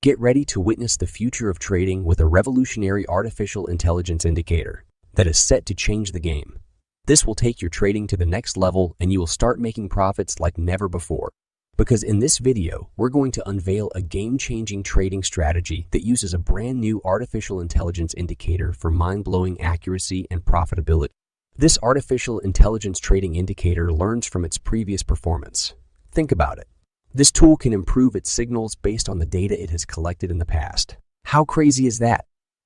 Get ready to witness the future of trading with a revolutionary artificial intelligence indicator that is set to change the game. This will take your trading to the next level and you will start making profits like never before. Because in this video, we're going to unveil a game-changing trading strategy that uses a brand new artificial intelligence indicator for mind-blowing accuracy and profitability. This artificial intelligence trading indicator learns from its previous performance. Think about it. This tool can improve its signals based on the data it has collected in the past. How crazy is that?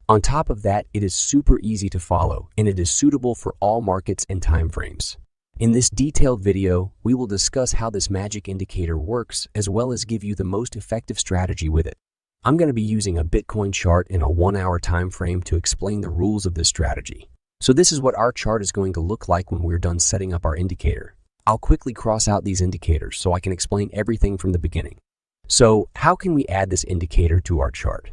On top of that, it is super easy to follow, and it is suitable for all markets and time frames. In this detailed video, we will discuss how this magic indicator works, as well as give you the most effective strategy with it. I'm going to be using a Bitcoin chart in a 1-hour time frame to explain the rules of this strategy. So this is what our chart is going to look like when we're done setting up our indicator. I'll quickly cross out these indicators so I can explain everything from the beginning. So how can we add this indicator to our chart?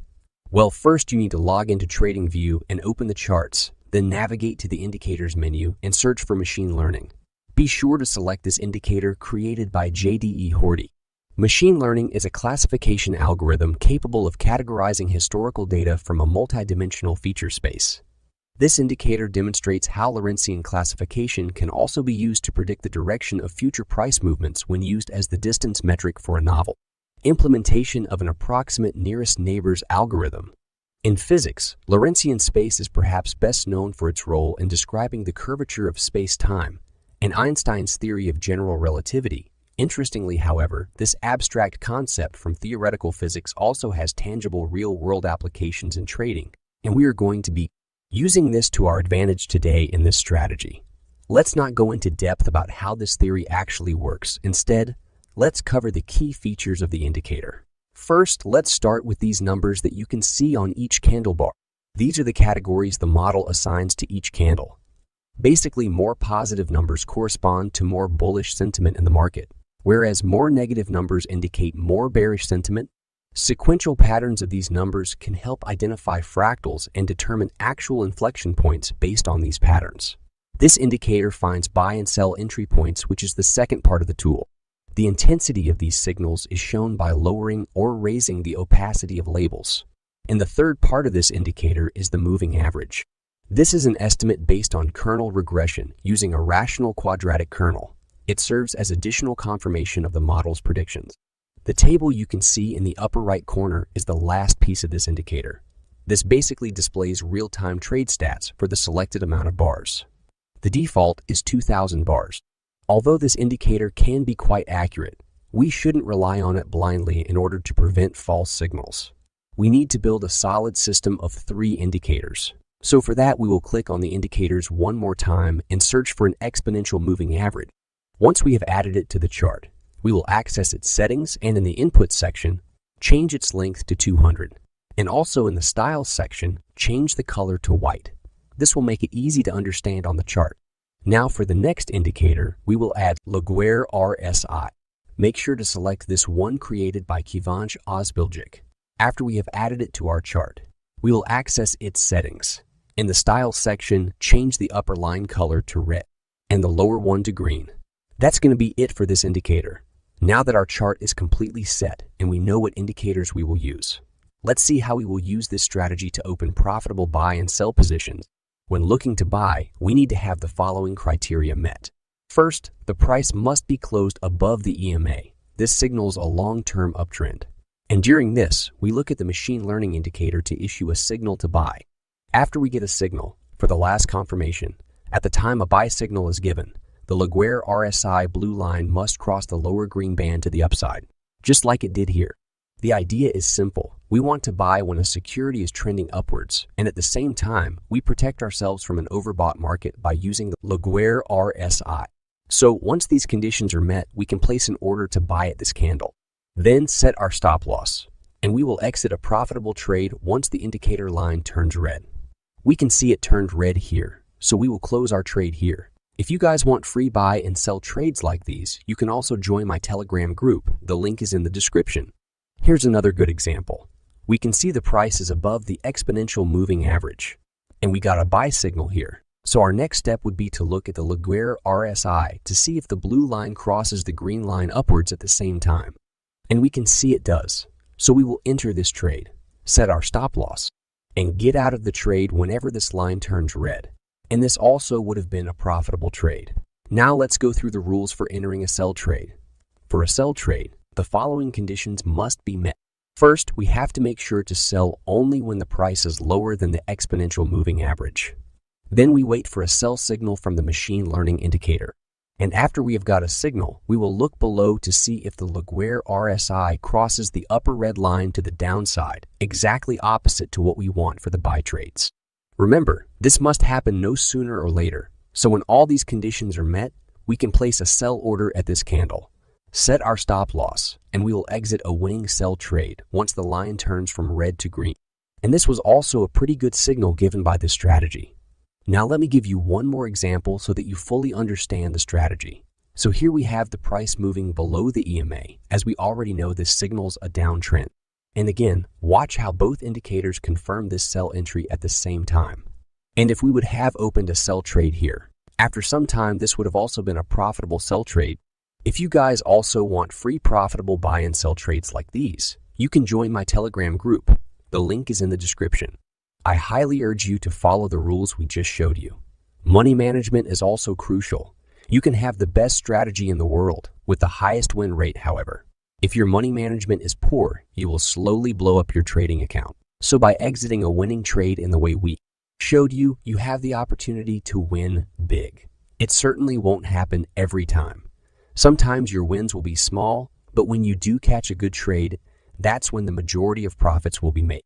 Well, first you need to log into TradingView and open the charts, then navigate to the indicators menu and search for machine learning. Be sure to select this indicator created by JDE Horty. Machine learning is a classification algorithm capable of categorizing historical data from a multidimensional feature space. This indicator demonstrates how Lorentzian classification can also be used to predict the direction of future price movements when used as the distance metric for a novel implementation of an approximate nearest neighbors algorithm. In physics, Lorentzian space is perhaps best known for its role in describing the curvature of space-time and Einstein's theory of general relativity. Interestingly, however, this abstract concept from theoretical physics also has tangible real-world applications in trading, and we are going to be using this to our advantage today in this strategy. Let's not go into depth about how this theory actually works. Instead, let's cover the key features of the indicator. First, let's start with these numbers that you can see on each candle bar. These are the categories the model assigns to each candle. Basically, more positive numbers correspond to more bullish sentiment in the market, whereas more negative numbers indicate more bearish sentiment. Sequential patterns of these numbers can help identify fractals and determine actual inflection points based on these patterns. This indicator finds buy and sell entry points, which is the second part of the tool. The intensity of these signals is shown by lowering or raising the opacity of labels. And the third part of this indicator is the moving average. This is an estimate based on kernel regression using a rational quadratic kernel. It serves as additional confirmation of the model's predictions. The table you can see in the upper right corner is the last piece of this indicator. This basically displays real-time trade stats for the selected amount of bars. The default is 2,000 bars. Although this indicator can be quite accurate, we shouldn't rely on it blindly in order to prevent false signals. We need to build a solid system of 3 indicators. So for that, we will click on the indicators one more time and search for an exponential moving average. Once we have added it to the chart, we will access its settings and in the input section, change its length to 200. And also in the styles section, change the color to white. This will make it easy to understand on the chart. Now for the next indicator, we will add Laguerre RSI. Make sure to select this one created by Kivanch Ozbilgic. After we have added it to our chart, we will access its settings. In the styles section, change the upper line color to red and the lower one to green. That's going to be it for this indicator. Now that our chart is completely set and we know what indicators we will use, let's see how we will use this strategy to open profitable buy and sell positions. When looking to buy, we need to have the following criteria met. First, the price must be closed above the EMA. This signals a long-term uptrend. And during this, we look at the machine learning indicator to issue a signal to buy. After we get a signal, for the last confirmation, at the time a buy signal is given, the Laguerre RSI blue line must cross the lower green band to the upside, just like it did here. The idea is simple. We want to buy when a security is trending upwards, and at the same time, we protect ourselves from an overbought market by using the Laguerre RSI. So once these conditions are met, we can place an order to buy at this candle. Then set our stop loss, and we will exit a profitable trade once the indicator line turns red. We can see it turned red here, so we will close our trade here. If you guys want free buy and sell trades like these, you can also join my Telegram group. The link is in the description. Here's another good example. We can see the price is above the exponential moving average, and we got a buy signal here. So our next step would be to look at the Laguerre RSI to see if the blue line crosses the green line upwards at the same time. And we can see it does. So we will enter this trade, set our stop loss, and get out of the trade whenever this line turns red. And this also would have been a profitable trade. Now let's go through the rules for entering a sell trade. For a sell trade, the following conditions must be met. First, we have to make sure to sell only when the price is lower than the exponential moving average. Then we wait for a sell signal from the machine learning indicator. And after we have got a signal, we will look below to see if the Laguerre RSI crosses the upper red line to the downside, exactly opposite to what we want for the buy trades. Remember, this must happen no sooner or later, so when all these conditions are met, we can place a sell order at this candle, set our stop loss, and we will exit a winning sell trade once the line turns from red to green. And this was also a pretty good signal given by this strategy. Now let me give you one more example so that you fully understand the strategy. So here we have the price moving below the EMA, as we already know this signals a downtrend. And again, watch how both indicators confirm this sell entry at the same time. And if we would have opened a sell trade here, after some time this would have also been a profitable sell trade. If you guys also want free profitable buy and sell trades like these, you can join my Telegram group. The link is in the description. I highly urge you to follow the rules we just showed you. Money management is also crucial. You can have the best strategy in the world with the highest win rate, however. If your money management is poor, you will slowly blow up your trading account. So by exiting a winning trade in the way we showed you, you have the opportunity to win big. It certainly won't happen every time. Sometimes your wins will be small, but when you do catch a good trade, that's when the majority of profits will be made.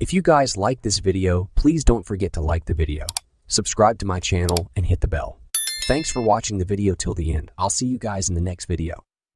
If you guys like this video, please don't forget to like the video, subscribe to my channel, and hit the bell. Thanks for watching the video till the end. I'll see you guys in the next video.